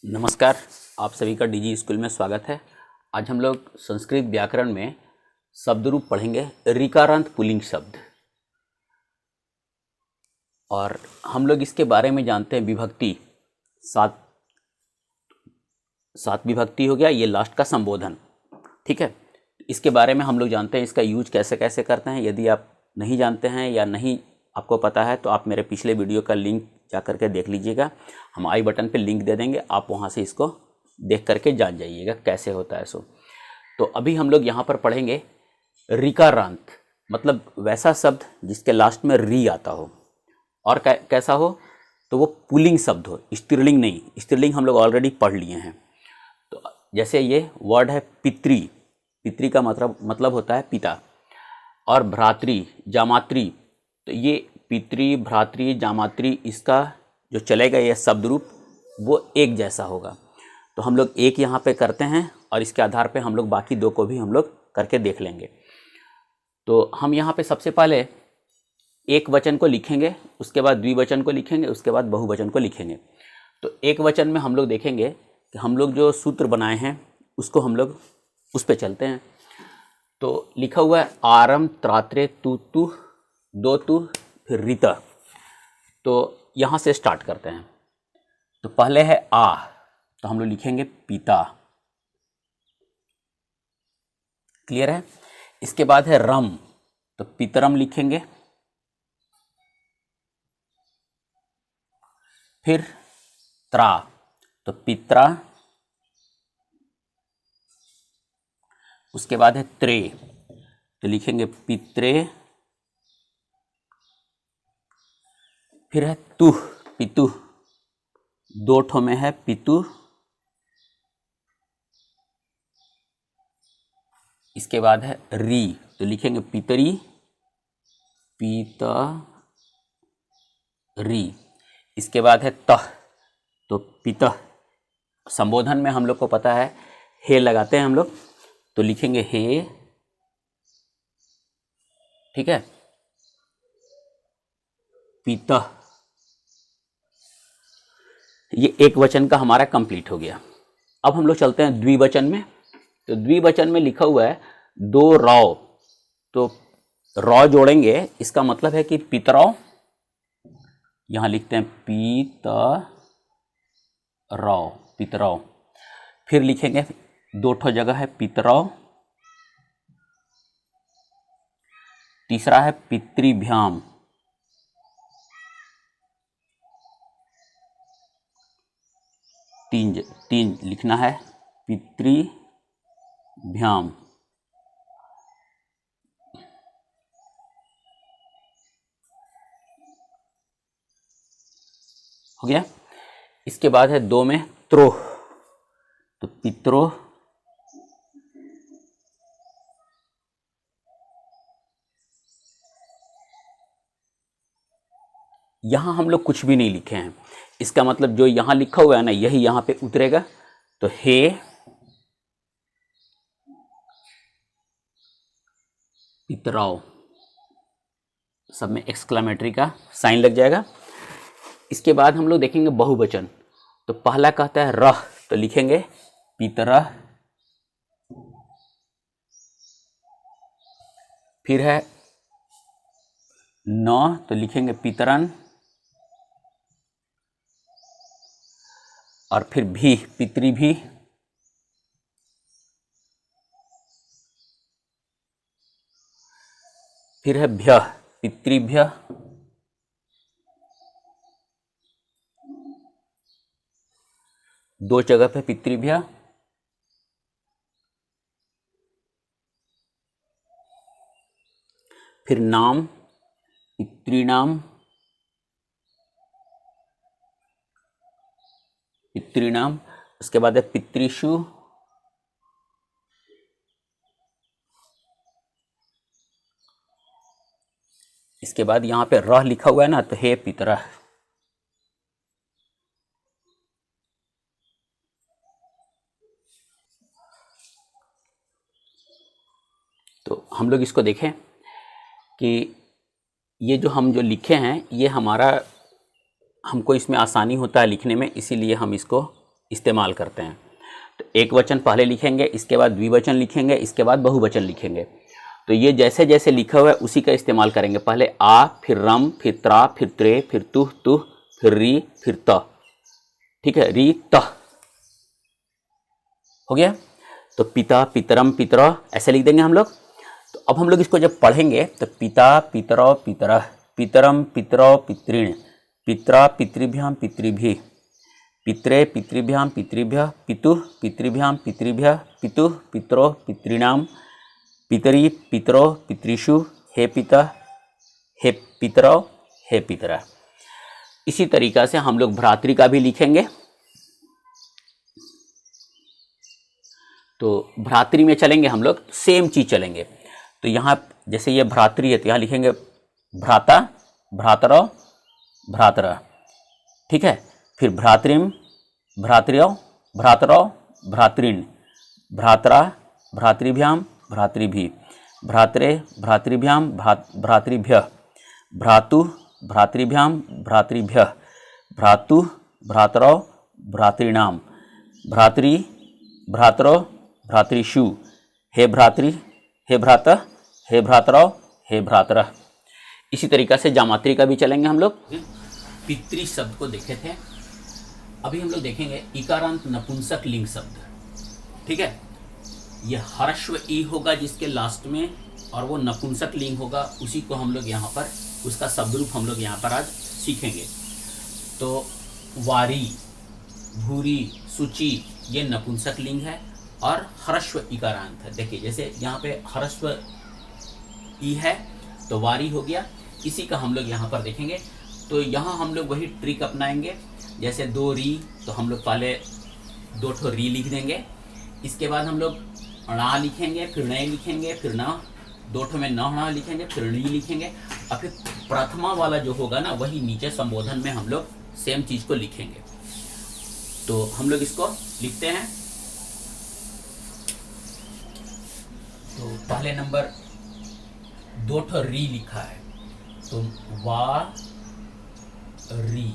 नमस्कार, आप सभी का डीजी स्कूल में स्वागत है। आज हम लोग संस्कृत व्याकरण में शब्द रूप पढ़ेंगे ऋकारांत पुल्लिंग शब्द। और हम लोग इसके बारे में जानते हैं विभक्ति। सात विभक्ति हो गया, ये लास्ट का संबोधन। ठीक है, इसके बारे में हम लोग जानते हैं, इसका यूज कैसे कैसे करते हैं। यदि आप नहीं जानते हैं या नहीं आपको पता है तो आप मेरे पिछले वीडियो का लिंक जा करके देख लीजिएगा। हम आई बटन पे लिंक दे देंगे, आप वहाँ से इसको देख करके जान जाइएगा कैसे होता है सो। तो अभी हम लोग यहाँ पर पढ़ेंगे ऋकारांत, मतलब वैसा शब्द जिसके लास्ट में री आता हो और कैसा हो, तो वो पुल्लिंग शब्द हो, स्त्रीलिंग नहीं। स्त्रीलिंग हम लोग ऑलरेडी पढ़ लिए हैं। तो जैसे ये वर्ड है पितृ, पितृ का मतलब होता है पिता, और भ्रातृ जामातृ। तो ये पितृ भ्रातृ जामातृ, इसका जो चलेगा ये शब्द रूप वो एक जैसा होगा। तो हम लोग एक यहाँ पे करते हैं और इसके आधार पे हम लोग बाकी दो को भी हम लोग करके देख लेंगे। तो हम यहाँ पे सबसे पहले एक वचन को लिखेंगे, उसके बाद द्विवचन को लिखेंगे, उसके बाद बहुवचन को लिखेंगे। तो एक वचन में हम लोग देखेंगे कि हम लोग जो सूत्र बनाए हैं उसको हम लोग उस पर चलते हैं। तो लिखा हुआ है आरम त्रात्रे तु दो तु फिर ऋत। तो यहाँ से स्टार्ट करते हैं। तो पहले है आ, तो हम लोग लिखेंगे पिता। क्लियर है। इसके बाद है रम, तो पितरम लिखेंगे। फिर त्रा, तो पित्रा। उसके बाद है त्रे, तो लिखेंगे पित्रे। फिर है तुह, पितु, दो ठो में है पितु। इसके बाद है री, तो लिखेंगे पितरी पितरी। इसके बाद है तह, तो पितः। संबोधन में हम लोग को पता है हे लगाते हैं हम लोग, तो लिखेंगे हे। ठीक है, पितः। ये एक वचन का हमारा कंप्लीट हो गया। अब हम लोग चलते हैं द्विवचन में। तो द्विवचन में लिखा हुआ है दो रौ, तो रौ जोड़ेंगे, इसका मतलब है कि पितरौ। यहां लिखते हैं पितरौ, पितरौ। फिर लिखेंगे दो ठो जगह है पितरौ। तीसरा है पितृभ्याम, तीन लिखना है पितृभ्याम। हो गया। इसके बाद है दो में त्रोह, तो पित्रोह। यहां हम लोग कुछ भी नहीं लिखे हैं, इसका मतलब जो यहां लिखा हुआ है ना यही यहां पे उतरेगा। तो हे पितराव, सब में एक्सक्लेमेटरी का साइन लग जाएगा। इसके बाद हम लोग देखेंगे बहुवचन। तो पहला कहता है रह, तो लिखेंगे पितरह। फिर है न, तो लिखेंगे पितरन। और फिर भी, पितृ भी। फिर है भ्य, पितृभ्य। दो जगह पे पितृभ्य। फिर नाम, पितृनाम, पितृनाम। उसके बाद है पितृषु। इसके बाद यहां पे रह लिखा हुआ है ना, तो हे पितरह। तो हम लोग इसको देखें कि ये जो हम जो लिखे हैं ये हमारा, हमको इसमें आसानी होता है लिखने में, इसीलिए हम इसको इस्तेमाल करते हैं। तो एक वचन पहले लिखेंगे, इसके बाद द्विवचन लिखेंगे, इसके बाद बहुवचन लिखेंगे। तो ये जैसे जैसे लिखा हुआ है उसी का इस्तेमाल करेंगे। पहले आ, फिर रम, फिर त्रा, फिर त्रे, फिर तुह तुह, फिर री, फिर त। ठीक है, री त हो गया। तो पिता, पितरम, पितर ऐसे लिख देंगे हम लोग। तो अब हम लोग इसको जब पढ़ेंगे तो पिता, पितरो, पितरः, पितरम, पितरो, पितॄण, पित्रा, पितृभ्याम, पितृभिः, पित्रे, पितृभ्याम, पितृभ्यः, पितुः, पितृभ्याम, पितृभ्यः, पितुः, पितरो, पितॄणाम, पितरी, पितरो, पितृषु, हे पितः, हे पितरो, हे पितरः। इसी तरीका से हम लोग भ्रातृ का भी लिखेंगे। तो भ्रातृ में चलेंगे हम लोग, सेम चीज चलेंगे। तो यहाँ जैसे ये भ्रातृ है तो यहाँ लिखेंगे भ्राता, भ्रातरो, भ्रातरः। ठीक है, फिर भ्रातृम, भ्रातृयो, भ्रातरो, भ्रातॄन्, भ्रात्रा, भ्रातृभ्याम, भ्रातृभिः, भ्रात्रे, भ्रातृभ्याम, भ्रातृभ्यः, भ्रातुः, भ्रातृभ्याम, भ्रातृभ्यः, भ्रातुः, भ्रातरो, भ्रातॄणाम, भ्रातृ, भ्रातरो, भ्रातृषु, हे भ्रातृ, हे भ्रातः, हे भ्रातरो, हे भ्रातरः। इसी तरीका से जामात्री का भी चलेंगे हम लोग। पितृ शब्द को देखे थे, अभी हम लोग देखेंगे इकारांत नपुंसक लिंग शब्द। ठीक है, ये ह्रस्व ई होगा जिसके लास्ट में, और वो नपुंसक लिंग होगा, उसी को हम लोग यहाँ पर, उसका शब्द रूप हम लोग यहाँ पर आज सीखेंगे। तो वारी, भूरी, सूची, ये नपुंसक लिंग है और ह्रस्व इकारांत है। देखिए जैसे यहाँ पे ह्रस्व ई है तो वारी हो गया, इसी का हम लोग यहाँ पर देखेंगे। तो यहाँ हम लोग वही ट्रिक अपनाएंगे, जैसे दो री, तो हम लोग पहले दो ठो री लिख देंगे, इसके बाद हम लोग णा लिखेंगे, फिर ण लिखेंगे, फिर न, दो ठो में न लिखेंगे, फिर णी लिखेंगे, और फिर प्रथमा वाला जो होगा ना वही नीचे संबोधन में हम लोग सेम चीज को लिखेंगे। तो हम लोग इसको लिखते हैं। तो पहले नंबर दो ठो री लिखा है, तो वा री,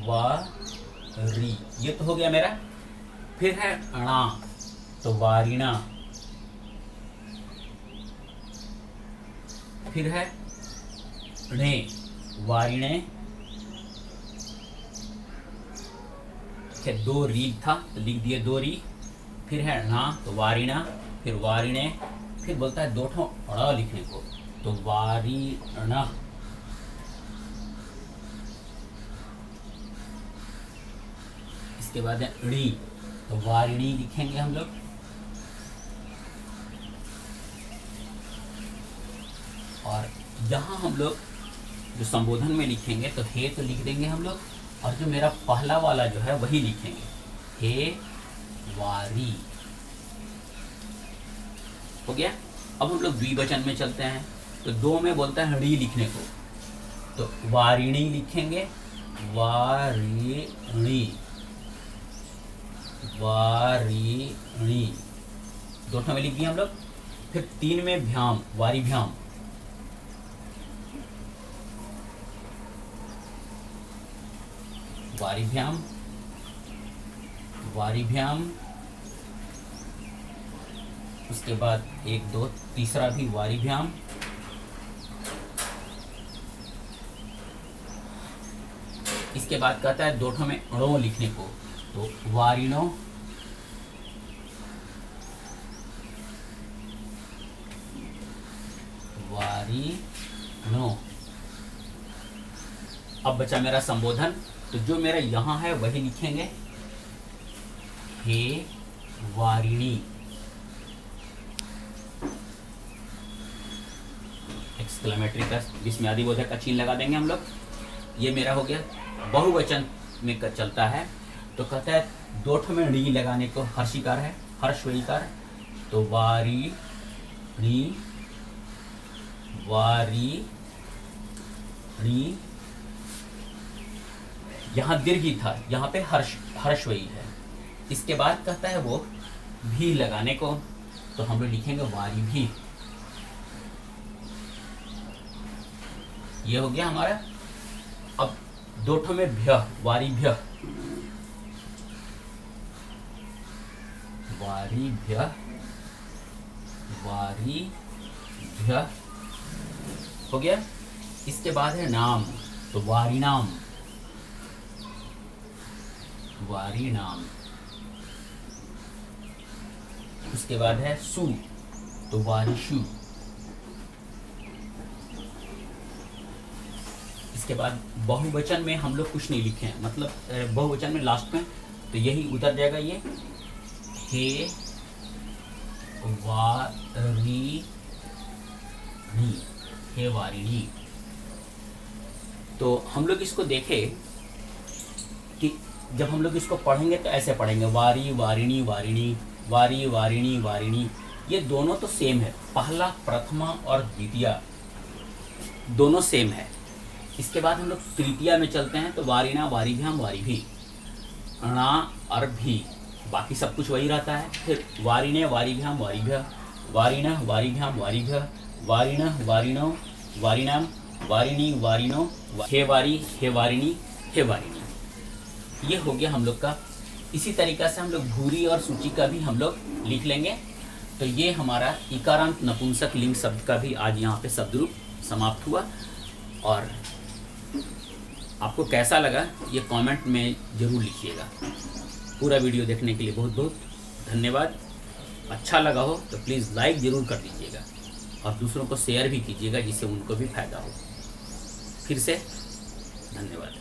वा री, ये तो हो गया मेरा। फिर है अणा, तो वारिणा, फिर है णे, वारिणे। दो री था तो लिख दिए दो री, फिर है णा तो वारिणा, फिर वारिणे, फिर बोलता है दो ठो अड़ा लिखने को, तो वारिण। इसके बाद है णी, तो वारिणी लिखेंगे हम लोग। और यहाँ हम लोग जो संबोधन में लिखेंगे तो हे तो लिख देंगे हम लोग, और जो मेरा पहला वाला जो है वही लिखेंगे, हे वारी। हो गया। अब हम लोग द्विवचन में चलते हैं, तो दो में बोलता है णी लिखने को, तो वारिणी लिखेंगे, वारिणी, वारिणी, दो में लिख दिए हम लोग। फिर तीन में भ्याम, वारिभ्याम, वारिभ्याम, वारिभ्याम। उसके बाद एक दो तीसरा भी वारिभ्याम। इसके बाद कहता है दो ठो में णो लिखने को, तो वारिणो, वारिणो। अब बचा मेरा संबोधन, तो जो मेरा यहाँ है वही लिखेंगे, हे वारिणी, एक्सक्लेमेटरी का जिसमें आदिबोधक का चिन्ह लगा देंगे हम लोग। ये मेरा हो गया। बहुवचन में चलता है तो कहता है दो ठो में णी लगाने को, हर्षिकार है, हर्षवईकार, तो वारी णी, वारी णी। यहाँ दीर्घी था, यहाँ पे हर्षवई है। इसके बाद कहता है वो भी लगाने को, तो हम लोग लिखेंगे वारी भी। ये हो गया हमारा। अब दो ठो में भ्य, वारी भ्य, वारिभ्य, वारिभ्य हो गया। इसके बाद है नाम, तो वारिणाम, वारिणाम। उसके बाद है सु, तो वारिषु। इसके बाद बहुवचन में हम लोग कुछ नहीं लिखे हैं, मतलब बहुवचन में लास्ट में तो यही उतर जाएगा ये, हे वारिणी, हे वारिणी। तो हम लोग इसको देखें कि जब हम लोग इसको पढ़ेंगे तो ऐसे पढ़ेंगे, वारी वारिणी वारिणी, वारी वारिणी वारिणी। ये दोनों तो सेम है, पहला प्रथमा और द्वितीया दोनों सेम है। इसके बाद हम लोग तृतीया में चलते हैं, तो वारिणा वारिभ्याम वारिभी, अणा और भी, बाकी सब कुछ वही रहता है। फिर वारिणे वारिभ्याम वारिभ्य, वारिणः वारिभ्याम वारिभ्य, वारिणः वारिणो वारिणाम, वारिणी वारिणो, हे वारी हे वारिणी हे वारिणी। ये हो गया हम लोग का। इसी तरीक़ा से हम लोग भूरी और सूची का भी हम लोग लिख लेंगे। तो ये हमारा इकारांत नपुंसक लिंग शब्द का भी आज यहाँ पे शब्द रूप समाप्त हुआ। और आपको कैसा लगा ये कमेंट में ज़रूर लिखिएगा। पूरा वीडियो देखने के लिए बहुत बहुत धन्यवाद। अच्छा लगा हो तो प्लीज़ लाइक ज़रूर कर दीजिएगा और दूसरों को शेयर भी कीजिएगा, जिससे उनको भी फ़ायदा हो। फिर से धन्यवाद।